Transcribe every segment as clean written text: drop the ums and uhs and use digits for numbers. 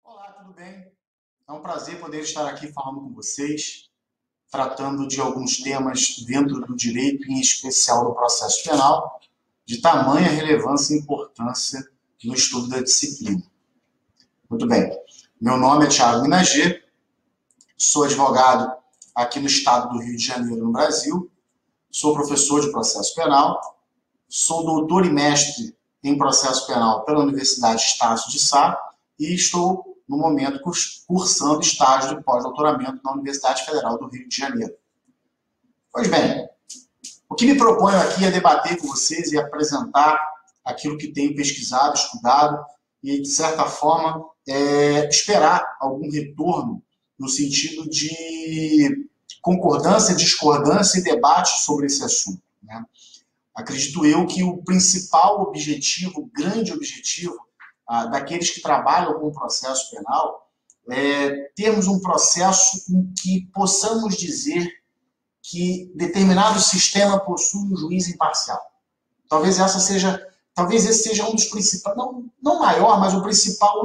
Olá, tudo bem? É um prazer poder estar aqui falando com vocês, tratando de alguns temas dentro do direito, em especial do processo penal, de tamanha relevância e importância no estudo da disciplina. Muito bem. Meu nome é Thiago Minager, sou advogado aqui no estado do Rio de Janeiro, no Brasil, sou professor de processo penal, sou doutor e mestre em processo penal pela Universidade Estácio de Sá e estou no momento cursando estágio de pós-doutoramento na Universidade Federal do Rio de Janeiro. Pois bem, o que me proponho aqui é debater com vocês e apresentar aquilo que tenho pesquisado, estudado e, de certa forma, esperar algum retorno no sentido de concordância, discordância e debate sobre esse assunto, né? Acredito eu que o principal objetivo, o grande objetivo daqueles que trabalham com o processo penal é termos um processo em que possamos dizer que determinado sistema possui um juiz imparcial. Talvez esse seja um dos principais, não maior, mas um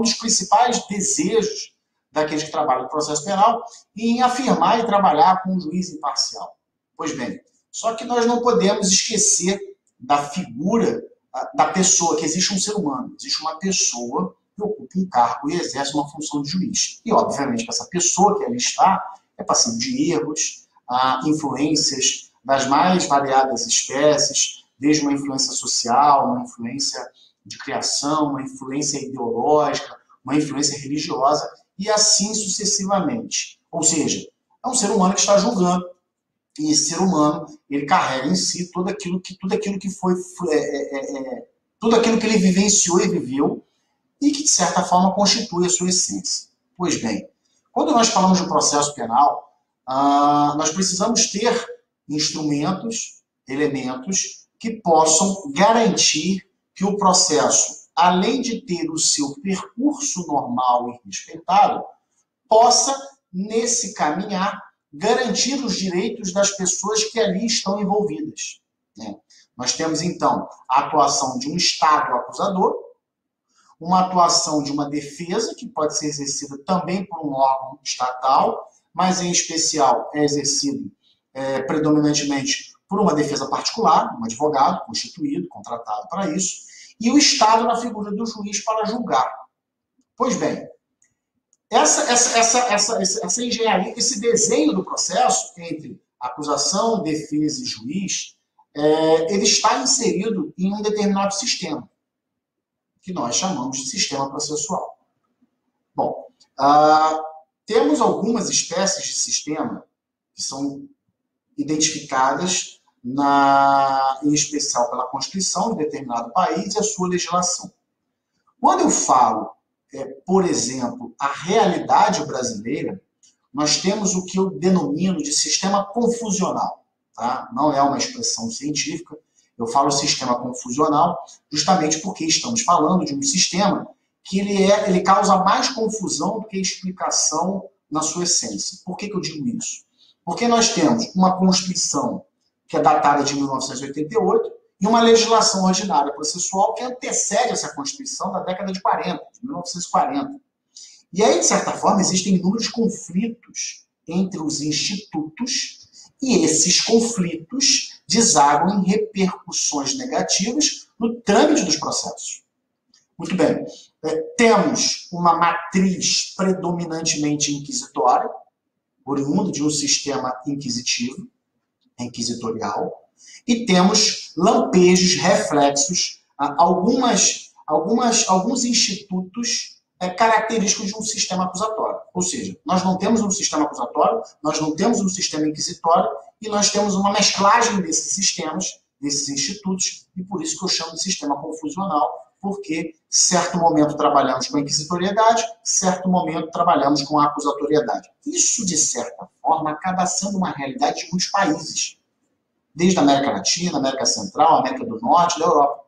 dos principais desejos daqueles que trabalham com o processo penal em afirmar e trabalhar com um juiz imparcial. Pois bem, só que nós não podemos esquecer da figura da pessoa, que existe um ser humano, existe uma pessoa que ocupa um cargo e exerce uma função de juiz. E, obviamente, que essa pessoa que ali está é passível de erros, influências das mais variadas espécies, desde uma influência social, uma influência de criação, uma influência ideológica, uma influência religiosa, e assim sucessivamente. Ou seja, é um ser humano que está julgando. E esse ser humano, ele carrega em si tudo aquilo que ele vivenciou e viveu e que, de certa forma, constitui a sua essência. Pois bem, quando nós falamos de processo penal, nós precisamos ter instrumentos, elementos que possam garantir que o processo, além de ter o seu percurso normal e respeitado, possa, nesse caminhar, garantir os direitos das pessoas que ali estão envolvidas, né? Nós temos, então, a atuação de um Estado acusador, uma atuação de uma defesa, que pode ser exercida também por um órgão estatal, mas, em especial, é exercido predominantemente por uma defesa particular, um advogado constituído, contratado para isso, e o Estado na figura do juiz para julgar. Pois bem, essa engenharia, esse desenho do processo entre acusação, defesa e juiz, ele está inserido em um determinado sistema, que nós chamamos de sistema processual. Bom, temos algumas espécies de sistema que são identificadas, em especial pela Constituição de determinado país e a sua legislação. Quando eu falo por exemplo, a realidade brasileira, nós temos o que eu denomino de sistema confusional. Tá? Não é uma expressão científica, eu falo sistema confusional justamente porque estamos falando de um sistema que ele causa mais confusão do que explicação na sua essência. Por que eu digo isso? Porque nós temos uma Constituição que é datada de 1988, e uma legislação ordinária processual que antecede essa Constituição da década de 40, de 1940. E aí, de certa forma, existem inúmeros conflitos entre os institutos e esses conflitos desaguam em repercussões negativas no trâmite dos processos. Muito bem. Temos uma matriz predominantemente inquisitória, oriunda de um sistema inquisitorial, e temos lampejos, reflexos, alguns institutos característicos de um sistema acusatório. Ou seja, nós não temos um sistema acusatório, nós não temos um sistema inquisitório, e nós temos uma mesclagem desses sistemas, desses institutos, e por isso que eu chamo de sistema confusional, porque certo momento trabalhamos com a inquisitoriedade, certo momento trabalhamos com a acusatoriedade. Isso, de certa forma, acaba sendo uma realidade de muitos países, desde a América Latina, América Central, América do Norte, da Europa.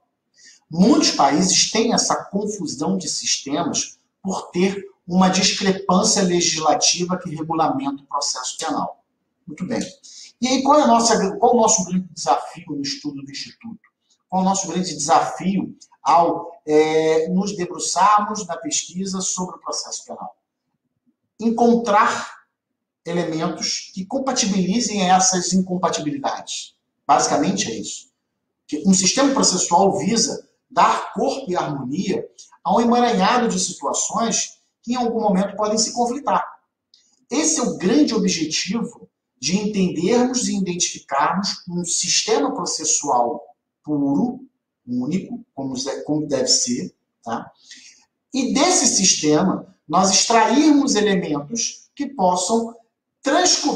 Muitos países têm essa confusão de sistemas por ter uma discrepância legislativa que regulamenta o processo penal. Muito bem. E aí, qual o nosso grande desafio no estudo do Instituto? Qual o nosso grande desafio ao nos debruçarmos na pesquisa sobre o processo penal? Encontrar elementos que compatibilizem essas incompatibilidades. Basicamente é isso. Um sistema processual visa dar corpo e harmonia a um emaranhado de situações que em algum momento podem se conflitar. Esse é o grande objetivo de entendermos e identificarmos um sistema processual puro, único, como deve ser, tá? E desse sistema nós extrairmos elementos que possam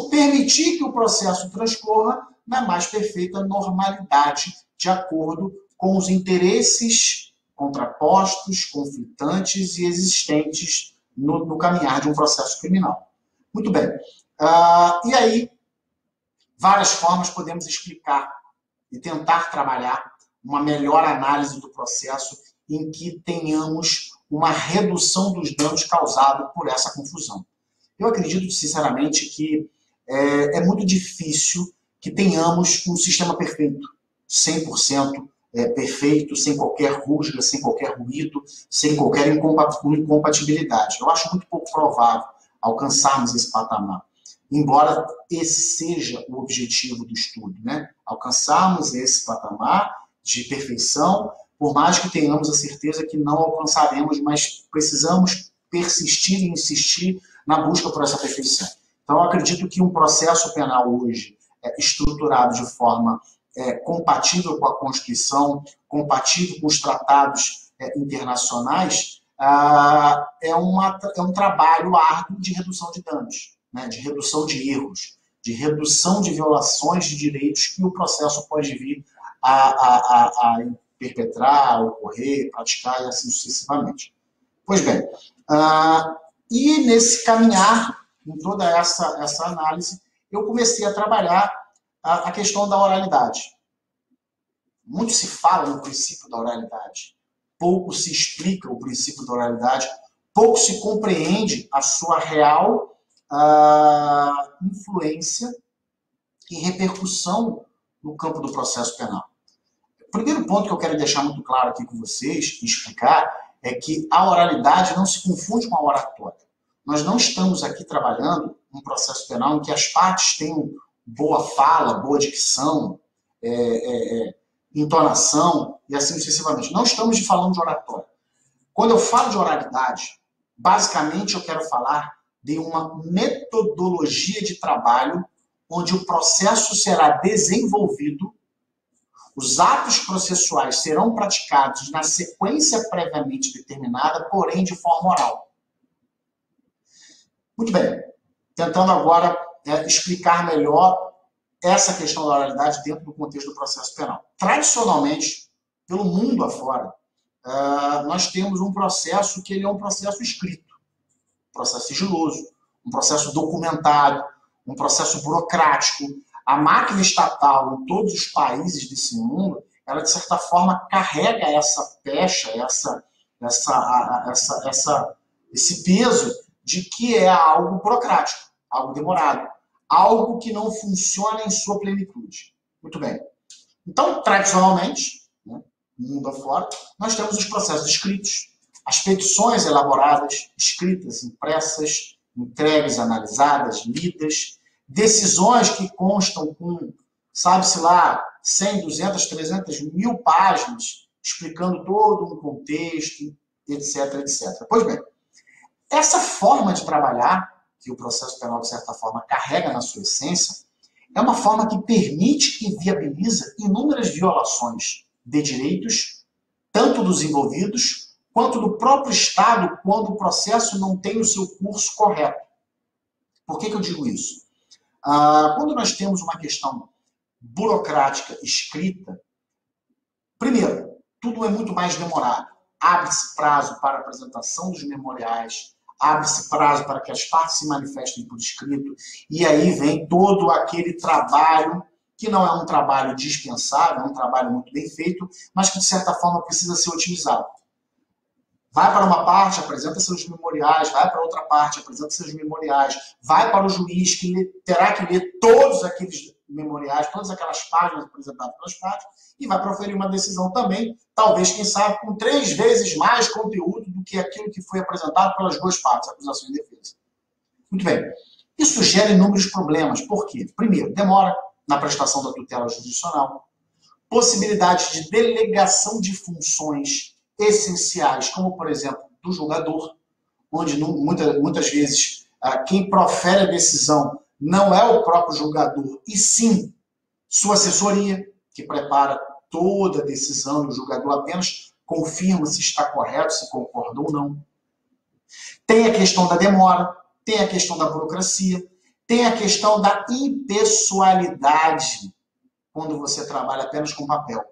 permitir que o processo transcorra na mais perfeita normalidade, de acordo com os interesses contrapostos, conflitantes e existentes no caminhar de um processo criminal. Muito bem. E aí, várias formas podemos explicar e tentar trabalhar uma melhor análise do processo em que tenhamos uma redução dos danos causados por essa confusão. Eu acredito, sinceramente, que é muito difícil que tenhamos um sistema perfeito, 100% perfeito, sem qualquer rusga, sem qualquer ruído, sem qualquer incompatibilidade. Eu acho muito pouco provável alcançarmos esse patamar, embora esse seja o objetivo do estudo, né? Alcançarmos esse patamar de perfeição, por mais que tenhamos a certeza que não alcançaremos, mas precisamos persistir e insistir na busca por essa perfeição. Então, eu acredito que um processo penal hoje estruturado de forma compatível com a Constituição, compatível com os tratados internacionais, é um trabalho árduo de redução de danos, né, de redução de erros, de redução de violações de direitos que o processo pode vir a perpetrar, ocorrer, praticar e assim sucessivamente. Pois bem, e nesse caminhar, em toda essa análise, eu comecei a trabalhar a questão da oralidade. Muito se fala no princípio da oralidade, pouco se explica o princípio da oralidade, pouco se compreende a sua real influência e repercussão no campo do processo penal. O primeiro ponto que eu quero deixar muito claro aqui com vocês e explicar é que a oralidade não se confunde com a oratória. Nós não estamos aqui trabalhando um processo penal em que as partes tenham boa fala, boa dicção, entonação e assim sucessivamente. Não estamos falando de oratória. Quando eu falo de oralidade, basicamente eu quero falar de uma metodologia de trabalho onde o processo será desenvolvido, os atos processuais serão praticados na sequência previamente determinada, porém de forma oral. Muito bem. Tentando agora explicar melhor essa questão da oralidade dentro do contexto do processo penal. Tradicionalmente, pelo mundo afora, nós temos um processo que ele é um processo escrito, um processo sigiloso, um processo documentado, um processo burocrático. A máquina estatal em todos os países desse mundo, ela de certa forma carrega essa pecha, esse peso de que é algo burocrático, algo demorado, algo que não funciona em sua plenitude. Muito bem. Então, tradicionalmente, né, no mundo afora, nós temos os processos escritos, as petições elaboradas, escritas, impressas, entregues, analisadas, lidas, decisões que constam com, sabe-se lá, 100, 200, 300, 1000 páginas, explicando todo um contexto, etc, etc. Pois bem, essa forma de trabalhar, que o processo penal, de certa forma, carrega na sua essência, é uma forma que permite e viabiliza inúmeras violações de direitos, tanto dos envolvidos, quanto do próprio Estado, quando o processo não tem o seu curso correto. Por que eu digo isso? Quando nós temos uma questão burocrática escrita, primeiro, tudo é muito mais demorado. Abre-se prazo para a apresentação dos memoriais, abre-se prazo para que as partes se manifestem por escrito, e aí vem todo aquele trabalho, que não é um trabalho dispensável, é um trabalho muito bem feito, mas que, de certa forma, precisa ser otimizado. Vai para uma parte, apresenta seus memoriais, vai para outra parte, apresenta seus memoriais, vai para o juiz, que terá que ler todos aqueles memoriais, todas aquelas páginas apresentadas pelas partes, e vai proferir uma decisão também, talvez, quem sabe, com 3 vezes mais conteúdo do que aquilo que foi apresentado pelas duas partes, acusação e defesa. Muito bem. Isso gera inúmeros problemas. Por quê? Primeiro, demora na prestação da tutela jurisdicional, possibilidade de delegação de funções essenciais, como, por exemplo, do julgador, onde muitas vezes quem profere a decisão não é o próprio julgador, e sim sua assessoria, que prepara toda a decisão, e o julgador apenas confirma se está correto, se concorda ou não. Tem a questão da demora, tem a questão da burocracia, tem a questão da impessoalidade, quando você trabalha apenas com papel,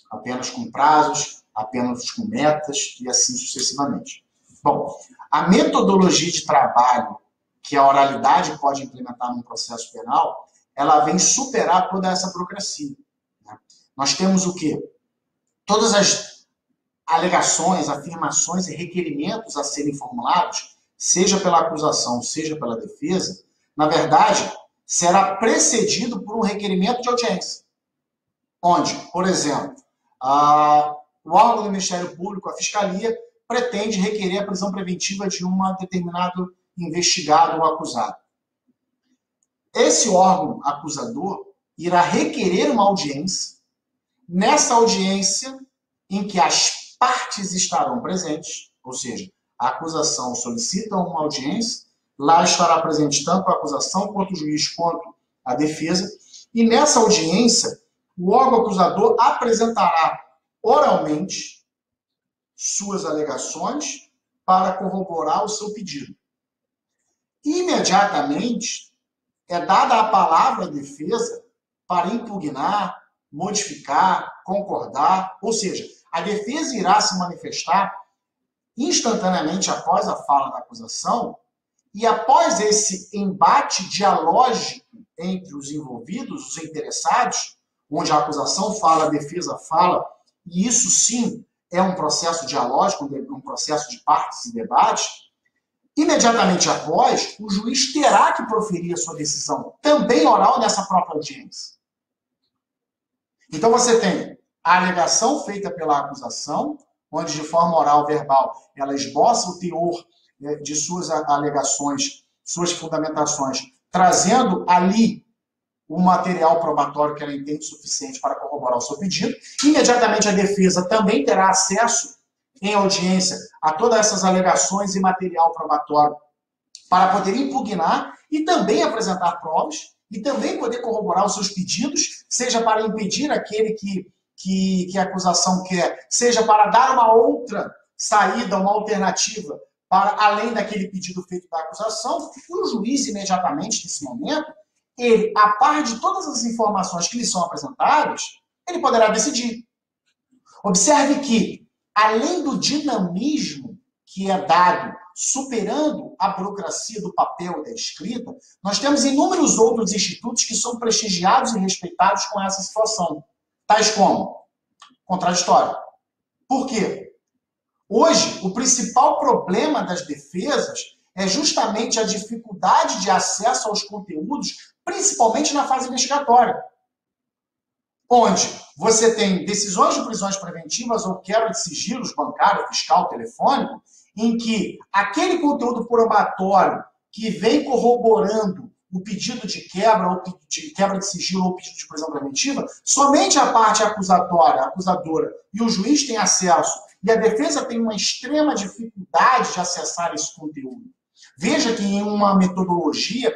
apenas com prazos, apenas com metas e assim sucessivamente. Bom, a metodologia de trabalho que a oralidade pode implementar num processo penal, ela vem superar toda essa burocracia. Né? Nós temos o quê? Todas as alegações, afirmações e requerimentos a serem formulados, seja pela acusação, seja pela defesa, na verdade, será precedido por um requerimento de audiência. Onde, por exemplo, o órgão do Ministério Público, a Fiscalia, pretende requerer a prisão preventiva de um determinado investigado ou acusado. Esse órgão acusador irá requerer uma audiência. Nessa audiência, em que as partes estarão presentes, ou seja, a acusação solicita uma audiência, lá estará presente tanto a acusação, quanto o juiz, quanto a defesa, e nessa audiência, o órgão acusador apresentará oralmente suas alegações para corroborar o seu pedido. Imediatamente, é dada a palavra à defesa para impugnar, modificar, concordar, ou seja, a defesa irá se manifestar instantaneamente após a fala da acusação e após esse embate dialógico entre os envolvidos, os interessados, onde a acusação fala, a defesa fala, e isso sim é um processo dialógico, um processo de partes e debates, imediatamente após, o juiz terá que proferir a sua decisão, também oral, nessa própria audiência. Então você tem a alegação feita pela acusação, onde de forma oral, verbal, ela esboça o teor de suas alegações, suas fundamentações, trazendo ali o material probatório que ela entende suficiente para corroborar o seu pedido. Imediatamente a defesa também terá acesso em audiência a todas essas alegações e material probatório para poder impugnar e também apresentar provas e também poder corroborar os seus pedidos, seja para impedir aquele que a acusação quer, seja para dar uma outra saída, uma alternativa para além daquele pedido feito da acusação. E o juiz, imediatamente, nesse momento, ele, a par de todas as informações que lhe são apresentadas, ele poderá decidir. Observe que, além do dinamismo que é dado, superando a burocracia do papel e da escrita, nós temos inúmeros outros institutos que são prestigiados e respeitados com essa situação, tais como contraditório. Por quê? Hoje, o principal problema das defesas é justamente a dificuldade de acesso aos conteúdos, principalmente na fase investigatória, onde você tem decisões de prisões preventivas ou quebra de sigilos bancário, fiscal, telefônico, em que aquele conteúdo probatório que vem corroborando o pedido de quebra, ou de quebra de sigilo ou pedido de prisão preventiva, somente a parte acusatória, a acusadora e o juiz têm acesso, e a defesa tem uma extrema dificuldade de acessar esse conteúdo. Veja que em uma metodologia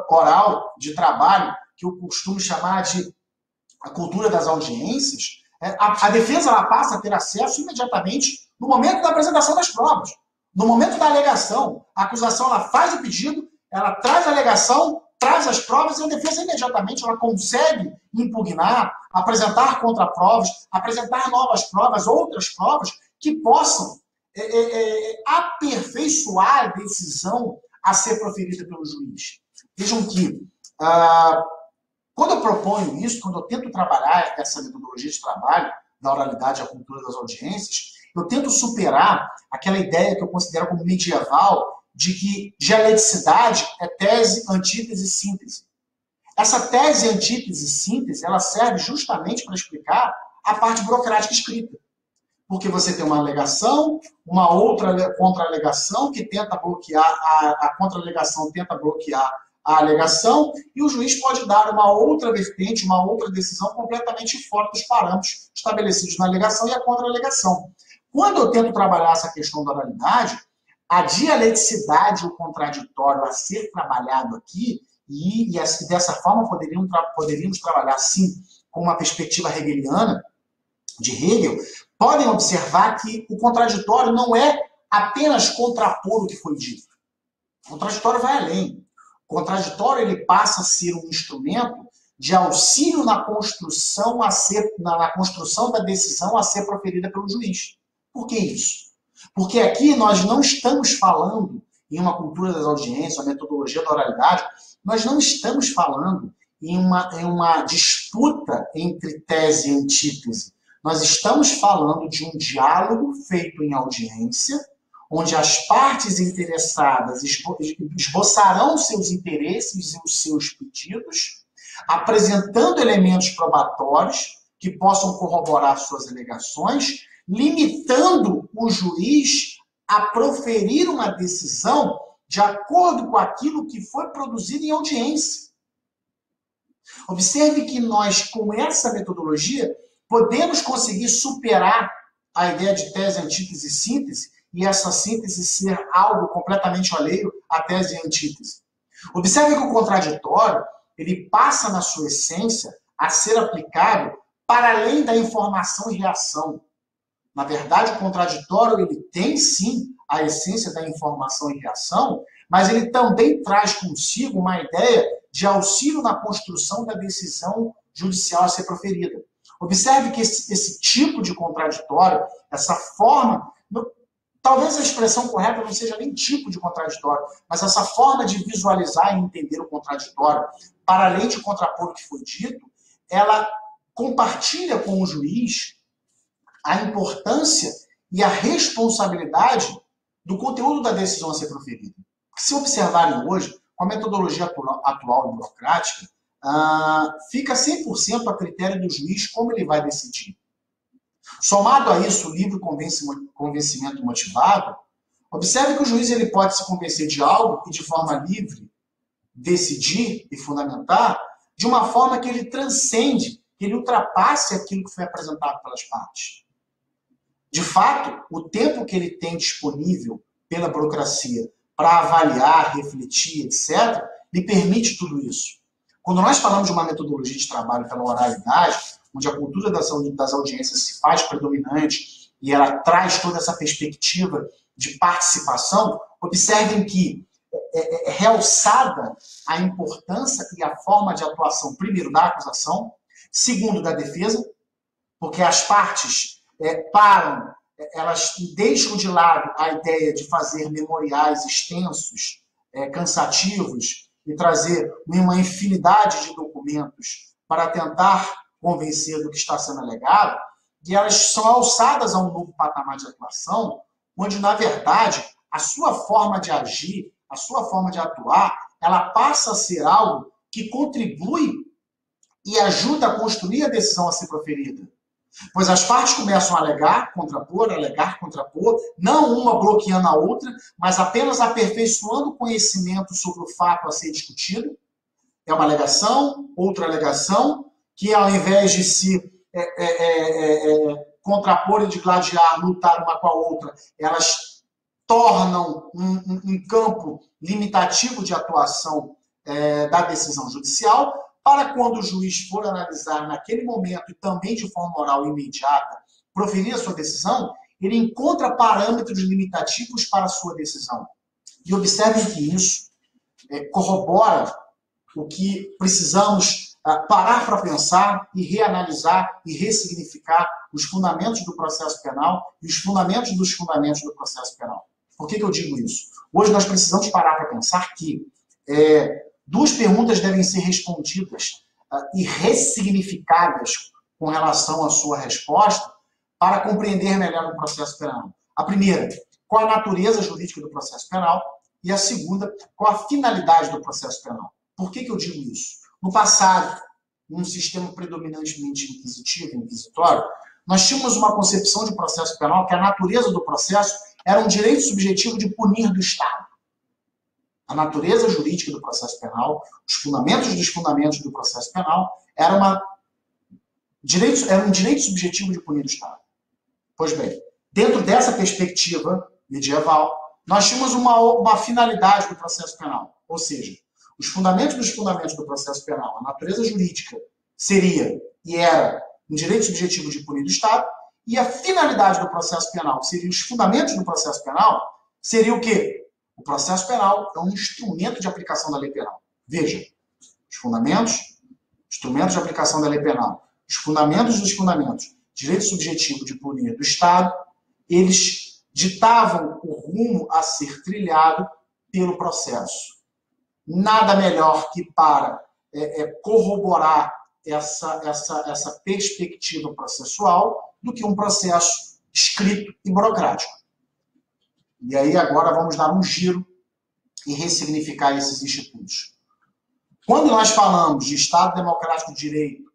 oral de trabalho, que eu costumo chamar de a cultura das audiências, a defesa ela passa a ter acesso imediatamente no momento da apresentação das provas. No momento da alegação, a acusação ela faz o pedido, ela traz a alegação, traz as provas e a defesa imediatamente ela consegue impugnar, apresentar contraprovas, apresentar novas provas, outras provas que possam aperfeiçoar a decisão a ser proferida pelo juiz. Vejam que, quando eu proponho isso, quando eu tento trabalhar essa metodologia de trabalho da oralidade e a cultura das audiências, eu tento superar aquela ideia que eu considero como medieval de que dialeticidade é tese, antítese e síntese. Essa tese, antítese e síntese, ela serve justamente para explicar a parte burocrática escrita. Porque você tem uma alegação, uma outra contra-alegação que tenta bloquear, a contra-alegação tenta bloquear a alegação, e o juiz pode dar uma outra vertente, uma outra decisão completamente fora dos parâmetros estabelecidos na alegação e a contra-alegação. Quando eu tento trabalhar essa questão da oralidade, a dialeticidade, o contraditório a ser trabalhado aqui, e dessa forma poderíamos trabalhar, sim, com uma perspectiva hegeliana, de Hegel, podem observar que o contraditório não é apenas contrapor o que foi dito. O contraditório vai além. O contraditório ele passa a ser um instrumento de auxílio na construção, na construção da decisão a ser proferida pelo juiz. Por que isso? Porque aqui nós não estamos falando, em uma cultura das audiências, uma metodologia da oralidade, nós não estamos falando em uma disputa entre tese e antítese. Nós estamos falando de um diálogo feito em audiência, onde as partes interessadas esboçarão seus interesses e os seus pedidos, apresentando elementos probatórios que possam corroborar suas alegações, limitando o juiz a proferir uma decisão de acordo com aquilo que foi produzido em audiência. Observe que nós, com essa metodologia, podemos conseguir superar a ideia de tese, antítese e síntese, e essa síntese ser algo completamente alheio à tese e antítese. Observe que o contraditório, ele passa na sua essência a ser aplicado para além da informação e reação. Na verdade, o contraditório, ele tem sim a essência da informação e reação, mas ele também traz consigo uma ideia de auxílio na construção da decisão judicial a ser proferida. Observe que esse tipo de contraditório, essa forma, talvez a expressão correta não seja nem tipo de contraditório, mas essa forma de visualizar e entender o contraditório, para além de contrapor o que foi dito, ela compartilha com o juiz a importância e a responsabilidade do conteúdo da decisão a ser proferida. Se observarem hoje, com a metodologia atual e burocrática, fica 100% a critério do juiz como ele vai decidir. Somado a isso, o livre convencimento motivado, observe que o juiz ele pode se convencer de algo e, de forma livre, decidir e fundamentar de uma forma que ele transcende, que ele ultrapasse aquilo que foi apresentado pelas partes. De fato, o tempo que ele tem disponível pela burocracia para avaliar, refletir, etc., lhe permite tudo isso. Quando nós falamos de uma metodologia de trabalho pela oralidade, onde a cultura das audiências se faz predominante e ela traz toda essa perspectiva de participação, observem que é realçada a importância e a forma de atuação, primeiro, da acusação, segundo, da defesa, porque as partes param, elas deixam de lado a ideia de fazer memoriais extensos, cansativos, e trazer uma infinidade de documentos para tentar convencer do que está sendo alegado, e elas são alçadas a um novo patamar de atuação, onde, na verdade, a sua forma de agir, a sua forma de atuar, ela passa a ser algo que contribui e ajuda a construir a decisão a ser proferida. Pois as partes começam a alegar, contrapor, não uma bloqueando a outra, mas apenas aperfeiçoando o conhecimento sobre o fato a ser discutido. É uma alegação, outra alegação, que ao invés de se contrapor e de gladiar, lutar uma com a outra, elas tornam um campo limitativo de atuação da decisão judicial, para quando o juiz for analisar naquele momento e também de forma oral imediata, proferir a sua decisão, ele encontra parâmetros limitativos para a sua decisão. E observem que isso corrobora o que precisamos parar para pensar e reanalisar e ressignificar os fundamentos do processo penal e os fundamentos dos fundamentos do processo penal. Por que eu digo isso? Hoje nós precisamos parar para pensar que duas perguntas devem ser respondidas e ressignificadas com relação à sua resposta para compreender melhor o processo penal. A primeira, qual a natureza jurídica do processo penal? E a segunda, qual a finalidade do processo penal? Por que eu digo isso? No passado, num sistema predominantemente inquisitivo, inquisitório, nós tínhamos uma concepção de processo penal que a natureza do processo era um direito subjetivo de punir do Estado. A natureza jurídica do processo penal, os fundamentos dos fundamentos do processo penal, era um direito subjetivo de punir do Estado. Pois bem, dentro dessa perspectiva medieval, nós tínhamos uma finalidade do processo penal, ou seja, os fundamentos dos fundamentos do processo penal, a natureza jurídica seria e era um direito subjetivo de punir do Estado, e a finalidade do processo penal, que seriam os fundamentos do processo penal, seria o quê? O processo penal é um instrumento de aplicação da lei penal. Veja, os fundamentos, instrumentos de aplicação da lei penal, os fundamentos dos fundamentos, direito subjetivo de punir do Estado, eles ditavam o rumo a ser trilhado pelo processo. Nada melhor que para corroborar essa perspectiva processual do que um processo escrito e burocrático. E aí agora vamos dar um giro e ressignificar esses institutos. Quando nós falamos de Estado Democrático de Direito,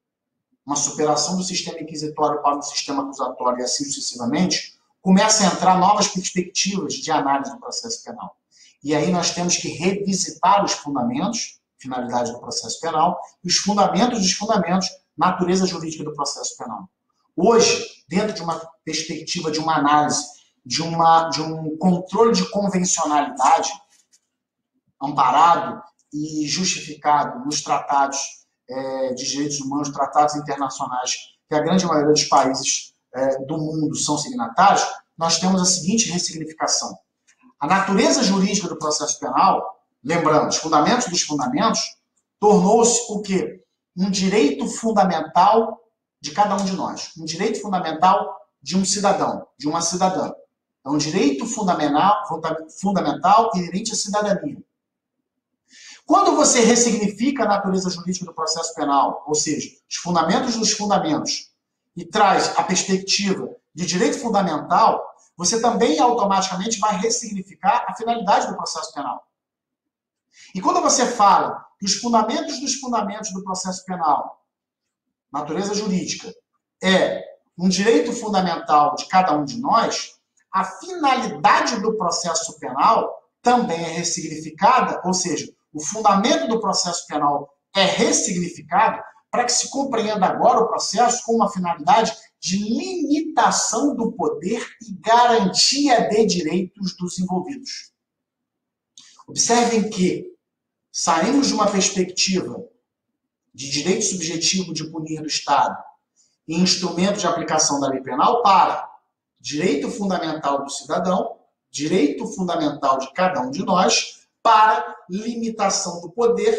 uma superação do sistema inquisitório para um sistema acusatório e assim sucessivamente, começa a entrar novas perspectivas de análise do processo penal. E aí nós temos que revisitar os fundamentos, finalidade do processo penal, e os fundamentos dos fundamentos, natureza jurídica do processo penal. Hoje, dentro de uma perspectiva de uma análise, de um controle de convencionalidade, amparado e justificado nos tratados de direitos humanos, tratados internacionais, que a grande maioria dos países do mundo são signatários, nós temos a seguinte ressignificação. A natureza jurídica do processo penal, lembrando, os fundamentos dos fundamentos, tornou-se o quê? Um direito fundamental de cada um de nós. Um direito fundamental de um cidadão, de uma cidadã. É um direito fundamental inerente à cidadania. Quando você ressignifica a natureza jurídica do processo penal, ou seja, os fundamentos dos fundamentos, e traz a perspectiva de direito fundamental, você também automaticamente vai ressignificar a finalidade do processo penal. E quando você fala que os fundamentos dos fundamentos do processo penal, natureza jurídica, é um direito fundamental de cada um de nós, a finalidade do processo penal também é ressignificada, ou seja, o fundamento do processo penal é ressignificado para que se compreenda agora o processo com uma finalidade de limitação do poder e garantia de direitos dos envolvidos. Observem que saímos de uma perspectiva de direito subjetivo de punir do Estado e instrumento de aplicação da lei penal para direito fundamental do cidadão, direito fundamental de cada um de nós, para limitação do poder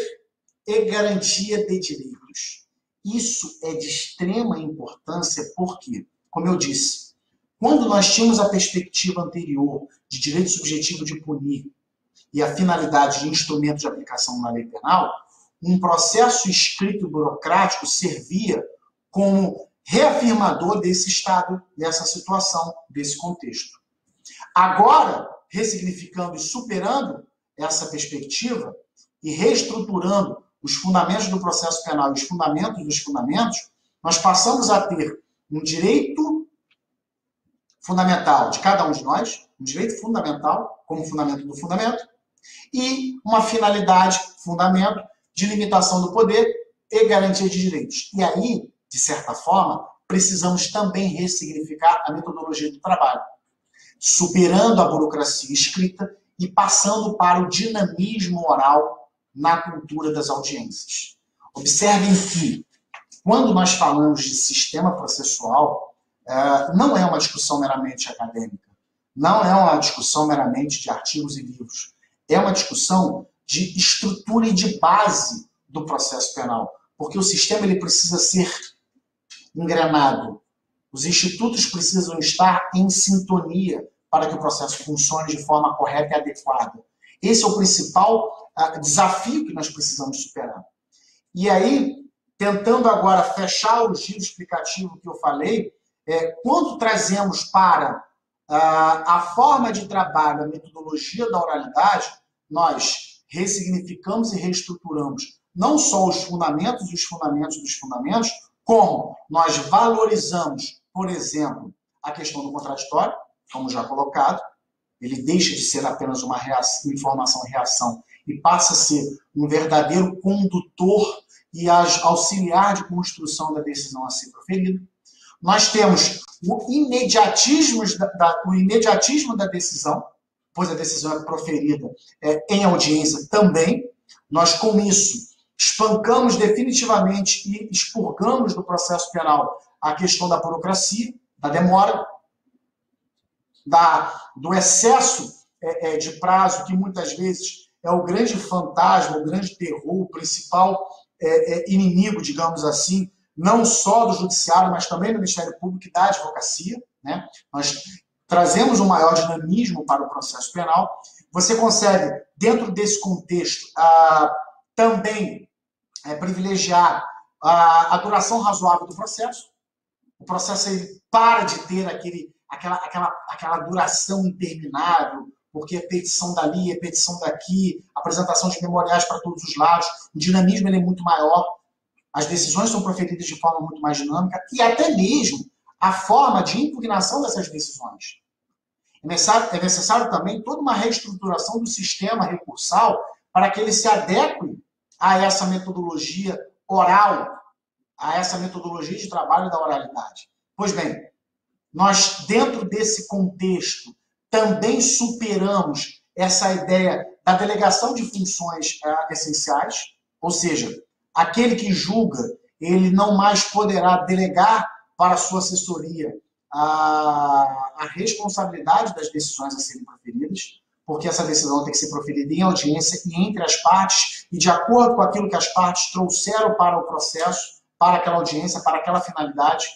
e garantia de direitos. Isso é de extrema importância porque, como eu disse, quando nós tínhamos a perspectiva anterior de direito subjetivo de punir e a finalidade de instrumento de aplicação na lei penal, um processo escrito burocrático servia como reafirmador desse estado, dessa situação, desse contexto. Agora, ressignificando e superando essa perspectiva e reestruturando os fundamentos do processo penal e os fundamentos dos fundamentos, nós passamos a ter um direito fundamental de cada um de nós, um direito fundamental como fundamento do fundamento, e uma finalidade, fundamento, de limitação do poder e garantia de direitos. E aí, de certa forma, precisamos também ressignificar a metodologia do trabalho, superando a burocracia escrita e passando para o dinamismo oral na cultura das audiências. Observem que, quando nós falamos de sistema processual, não é uma discussão meramente acadêmica, não é uma discussão meramente de artigos e livros, é uma discussão de estrutura e de base do processo penal, porque o sistema ele precisa ser engrenado, os institutos precisam estar em sintonia para que o processo funcione de forma correta e adequada. Esse é o principal desafio que nós precisamos superar. E aí, tentando agora fechar o giro explicativo que eu falei, quando trazemos para a forma de trabalho, a metodologia da oralidade, nós ressignificamos e reestruturamos não só os fundamentos dos fundamentos dos fundamentos, como nós valorizamos, por exemplo, a questão do contraditório, como já colocado, ele deixa de ser apenas uma informação e reação e passa a ser um verdadeiro condutor e auxiliar de construção da decisão a ser proferida. Nós temos o imediatismo da decisão, pois a decisão é proferida em audiência também. Nós, com isso, espancamos definitivamente e expurgamos do processo penal a questão da burocracia, da demora, do excesso de prazo, que muitas vezes é o grande fantasma, o grande terror, o principal inimigo, digamos assim, não só do judiciário, mas também do Ministério Público e da advocacia, né? Nós trazemos um maior dinamismo para o processo penal. Você consegue, dentro desse contexto, também privilegiar a duração razoável do processo. O processo ele para de ter aquela duração interminável, porque é petição dali, é petição daqui, apresentação de memoriais para todos os lados, o dinamismo ele é muito maior, as decisões são proferidas de forma muito mais dinâmica e até mesmo a forma de impugnação dessas decisões. É necessário também toda uma reestruturação do sistema recursal para que ele se adeque a essa metodologia oral, a essa metodologia de trabalho da oralidade. Pois bem, nós, dentro desse contexto, também superamos essa ideia da delegação de funções essenciais, ou seja, aquele que julga, ele não mais poderá delegar para a sua assessoria a responsabilidade das decisões a serem proferidas, porque essa decisão tem que ser proferida em audiência e entre as partes, e de acordo com aquilo que as partes trouxeram para o processo, para aquela audiência, para aquela finalidade.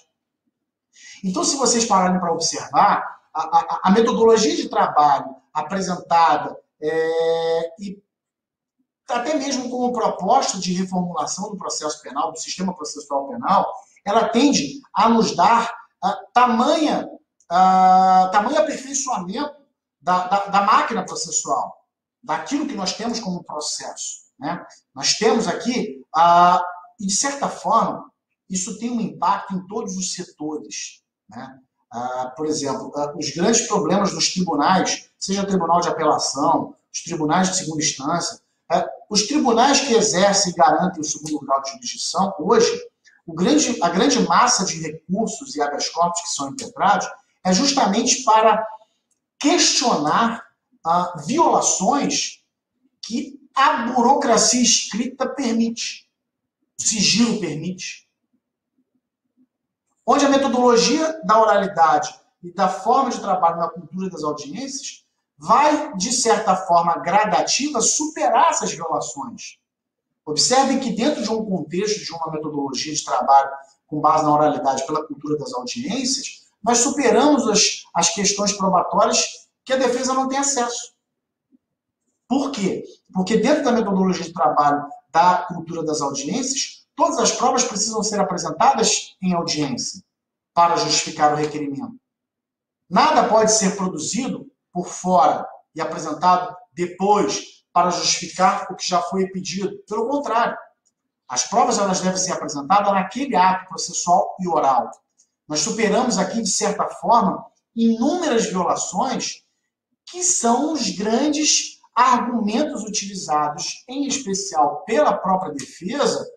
Então, se vocês pararem para observar, a metodologia de trabalho apresentada e até mesmo como proposta de reformulação do processo penal, do sistema processual penal, ela tende a nos dar tamanho aperfeiçoamento da máquina processual, daquilo que nós temos como processo, né? Nós temos aqui, e de certa forma, isso tem um impacto em todos os setores, né? Por exemplo, os grandes problemas dos tribunais, seja o tribunal de apelação, os tribunais de segunda instância, os tribunais que exercem e garantem o segundo grau de jurisdição, hoje, a grande massa de recursos e habeas corpus que são impetrados é justamente para questionar violações que a burocracia escrita permite, o sigilo permite. Onde a metodologia da oralidade e da forma de trabalho na cultura das audiências vai, de certa forma gradativa, superar essas violações. Observem que dentro de um contexto, de uma metodologia de trabalho com base na oralidade pela cultura das audiências, nós superamos as questões probatórias que a defesa não tem acesso. Por quê? Porque dentro da metodologia de trabalho da cultura das audiências, todas as provas precisam ser apresentadas em audiência para justificar o requerimento. Nada pode ser produzido por fora e apresentado depois para justificar o que já foi pedido. Pelo contrário, as provas elas devem ser apresentadas naquele ato processual e oral. Nós superamos aqui, de certa forma, inúmeras violações que são os grandes argumentos utilizados, em especial pela própria defesa,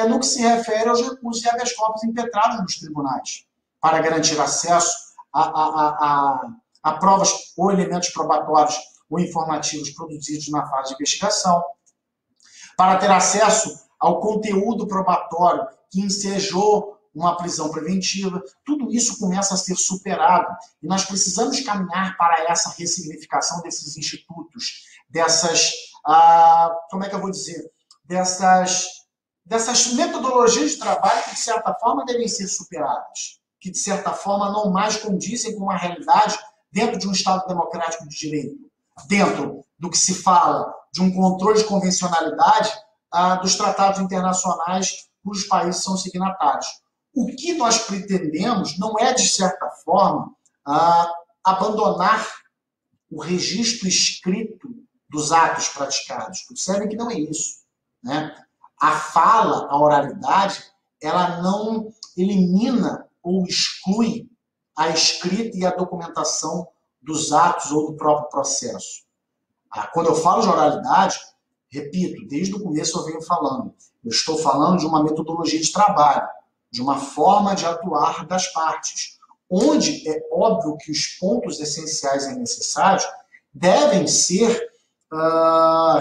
no que se refere aos recursos e habeas corpus impetrados nos tribunais, para garantir acesso a provas ou elementos probatórios ou informativos produzidos na fase de investigação, para ter acesso ao conteúdo probatório que ensejou uma prisão preventiva. Tudo isso começa a ser superado e nós precisamos caminhar para essa ressignificação desses institutos, dessas, como é que eu vou dizer, dessas metodologias de trabalho que, de certa forma, devem ser superadas, que, de certa forma, não mais condizem com uma realidade dentro de um Estado democrático de direito, dentro do que se fala de um controle de convencionalidade dos tratados internacionais cujos países são signatários. O que nós pretendemos não é, de certa forma, abandonar o registro escrito dos atos praticados. Observem que não é isso, né? A fala, a oralidade, ela não elimina ou exclui a escrita e a documentação dos atos ou do próprio processo. Quando eu falo de oralidade, repito, desde o começo eu venho falando, eu estou falando de uma metodologia de trabalho, de uma forma de atuar das partes, onde é óbvio que os pontos essenciais e necessários devem ser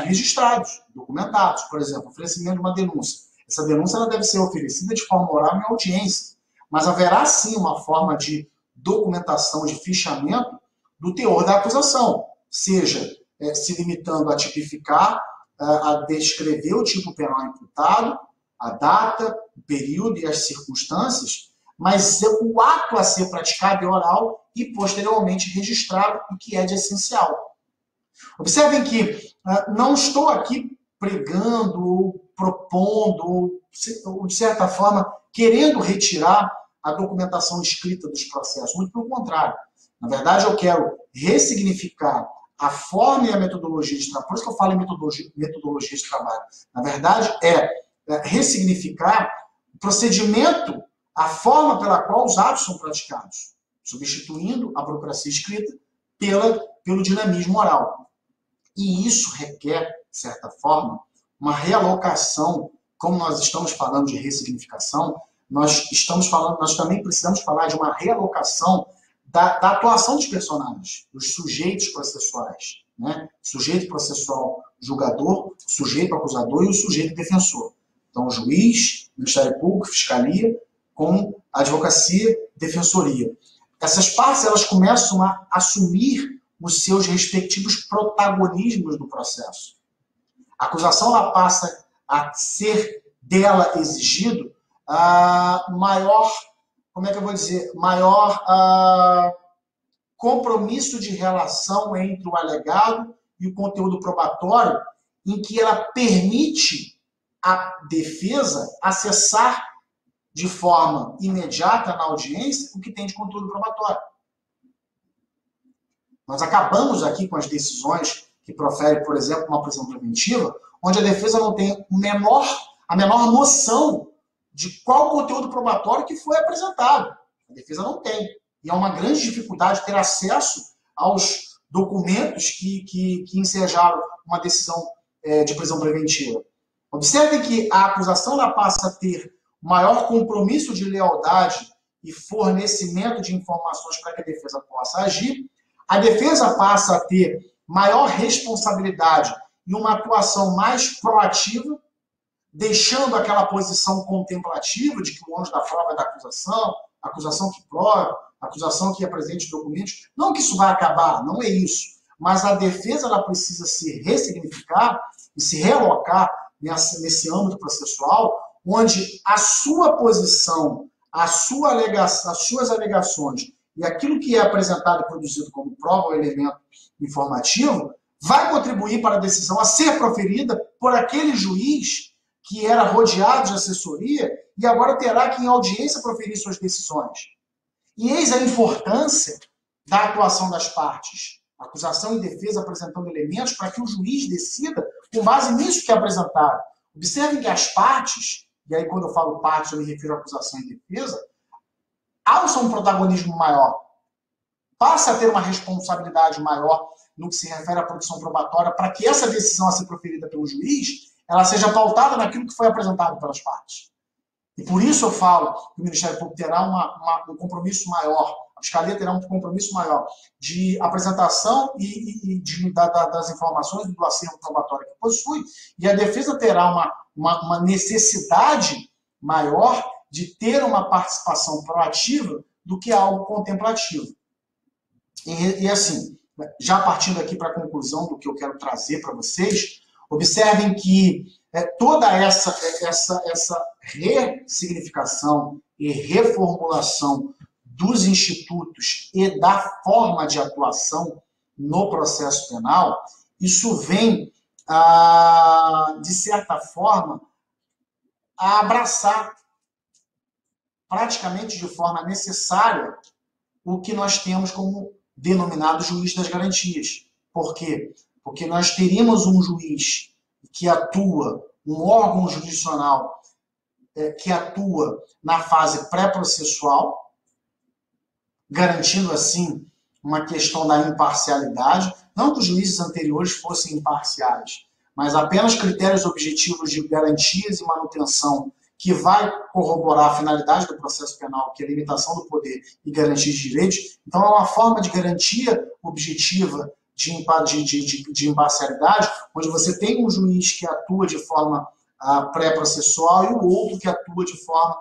registrados, documentados. Por exemplo, oferecimento de uma denúncia. Essa denúncia ela deve ser oferecida de forma oral em audiência, mas haverá sim uma forma de documentação, de fichamento do teor da acusação, seja se limitando a tipificar, a descrever o tipo penal imputado, a data, o período e as circunstâncias, mas o ato a ser praticado é oral e posteriormente registrado, o que é de essencial. Observem que não estou aqui pregando, ou propondo, ou de certa forma, querendo retirar a documentação escrita dos processos. Muito pelo contrário. Na verdade, eu quero ressignificar a forma e a metodologia de trabalho. Por isso que eu falo em metodologia de trabalho. Na verdade, ressignificar o procedimento, a forma pela qual os atos são praticados, substituindo a burocracia escrita pelo dinamismo oral. E isso requer, de certa forma, uma realocação, como nós estamos falando de ressignificação, nós também precisamos falar de uma realocação da atuação dos personagens, dos sujeitos processuais, né? Sujeito processual julgador, sujeito acusador e o sujeito defensor. Então, o juiz, Ministério Público, Fiscalia, com a advocacia, defensoria. Essas partes elas começam a assumir os seus respectivos protagonismos do processo. A acusação ela passa a ser dela exigido maior, como é que eu vou dizer, maior compromisso de relação entre o alegado e o conteúdo probatório, em que ela permite à defesa acessar de forma imediata na audiência o que tem de conteúdo probatório. Nós acabamos aqui com as decisões que proferem, por exemplo, uma prisão preventiva, onde a defesa não tem a menor noção de qual conteúdo probatório que foi apresentado. A defesa não tem. E é uma grande dificuldade ter acesso aos documentos que ensejaram uma decisão de prisão preventiva. Observem que a acusação ela passa a ter maior compromisso de lealdade e fornecimento de informações para que a defesa possa agir. A defesa passa a ter maior responsabilidade e uma atuação mais proativa, deixando aquela posição contemplativa de que o anjo da prova é da acusação, a acusação que prova, a acusação que apresente documentos. Não que isso vai acabar, não é isso. Mas a defesa ela precisa se ressignificar e se realocar nesse âmbito processual, onde a sua posição, as suas alegações e aquilo que é apresentado e produzido como prova ou elemento informativo vai contribuir para a decisão a ser proferida por aquele juiz que era rodeado de assessoria e agora terá que, em audiência, proferir suas decisões. E eis a importância da atuação das partes. Acusação e defesa apresentando elementos para que o juiz decida com base nisso que é apresentado. Observem que as partes, e aí quando eu falo partes eu me refiro à acusação e defesa, alçam um protagonismo maior, passa a ter uma responsabilidade maior no que se refere à produção probatória para que essa decisão a ser proferida pelo juiz, ela seja pautada naquilo que foi apresentado pelas partes. E por isso eu falo que o Ministério Público terá um compromisso maior, a Fiscalia terá um compromisso maior de apresentação das informações do acervo probatório que possui, e a defesa terá uma necessidade maior de ter uma participação proativa do que algo contemplativo. E assim, já partindo aqui para a conclusão do que eu quero trazer para vocês, observem que toda essa ressignificação e reformulação dos institutos e da forma de atuação no processo penal, isso vem, de certa forma, a abraçar praticamente de forma necessária o que nós temos como denominado juiz das garantias. Por quê? Porque nós teríamos um juiz que atua um órgão jurisdicional que atua na fase pré-processual, garantindo, assim, uma questão da imparcialidade. Não que os juízes anteriores fossem imparciais, mas apenas critérios objetivos de garantias e manutenção que vai corroborar a finalidade do processo penal, que é a limitação do poder e garantia de direitos. Então, é uma forma de garantia objetiva de imparcialidade, onde você tem um juiz que atua de forma pré-processual e o outro que atua de forma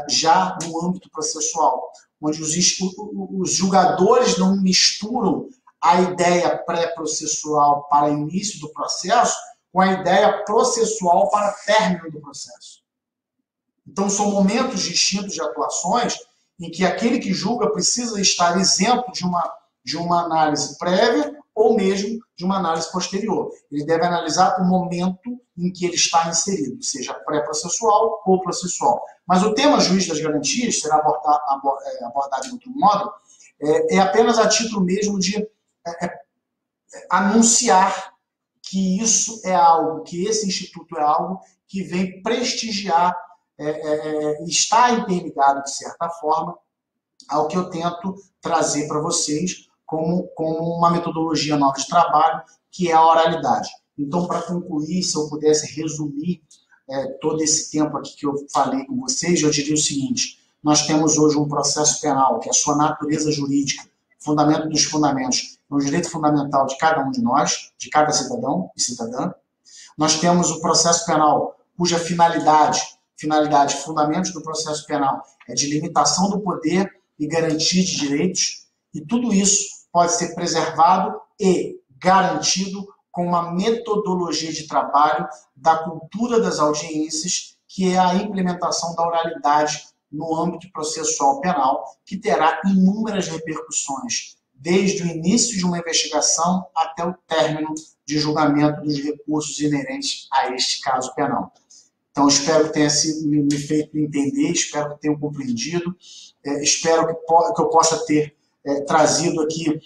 já no âmbito processual, onde os julgadores não misturam a ideia pré-processual para início do processo com a ideia processual para término do processo. Então, são momentos distintos de atuações em que aquele que julga precisa estar isento de uma análise prévia ou mesmo de uma análise posterior. Ele deve analisar o momento em que ele está inserido, seja pré-processual ou processual. Mas o tema juiz das garantias, será abordado de outro modo, é apenas a título mesmo de anunciar que isso é algo, que esse instituto é algo que vem prestigiar, está interligado, de certa forma, ao que eu tento trazer para vocês como uma metodologia nova de trabalho, que é a oralidade. Então, para concluir, se eu pudesse resumir todo esse tempo aqui que eu falei com vocês, eu diria o seguinte: nós temos hoje um processo penal, que é a sua natureza jurídica, fundamento dos fundamentos, é um direito fundamental de cada um de nós, de cada cidadão e cidadã. Nós temos o processo penal, cuja finalidade, fundamentos do processo penal, é de limitação do poder e garantia de direitos, e tudo isso pode ser preservado e garantido com uma metodologia de trabalho da cultura das audiências, que é a implementação da oralidade no âmbito processual penal, que terá inúmeras repercussões, desde o início de uma investigação até o término de julgamento dos recursos inerentes a este caso penal. Então, espero que tenha me feito entender, espero que tenham compreendido, espero que eu possa ter trazido aqui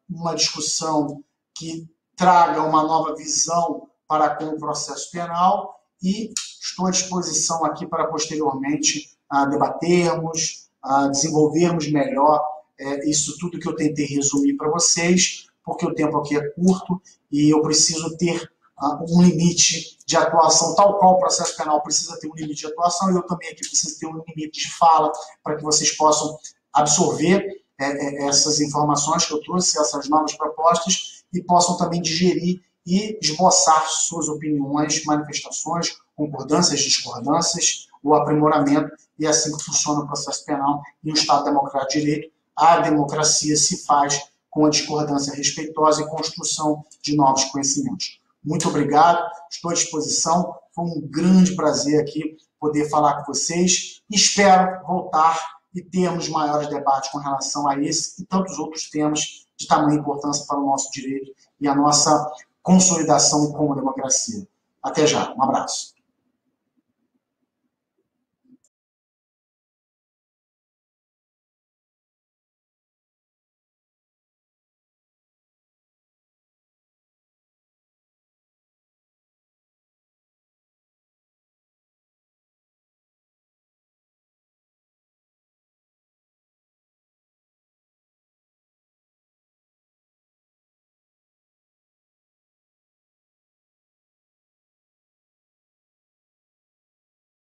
uma discussão que traga uma nova visão para com o processo penal, e estou à disposição aqui para posteriormente debatermos, desenvolvermos melhor isso tudo que eu tentei resumir para vocês, porque o tempo aqui é curto e eu preciso ter um limite de atuação, tal qual o processo penal precisa ter um limite de atuação, e eu também aqui preciso ter um limite de fala para que vocês possam absorver essas informações que eu trouxe, essas novas propostas, e possam também digerir e esboçar suas opiniões, manifestações, concordâncias, discordâncias, o aprimoramento, e é assim que funciona o processo penal em um Estado democrático de direito. A democracia se faz com a discordância respeitosa e construção de novos conhecimentos. Muito obrigado, estou à disposição, foi um grande prazer aqui poder falar com vocês, espero voltar e termos maiores debates com relação a esse e tantos outros temas de tamanha importância para o nosso direito e a nossa consolidação como democracia. Até já, um abraço.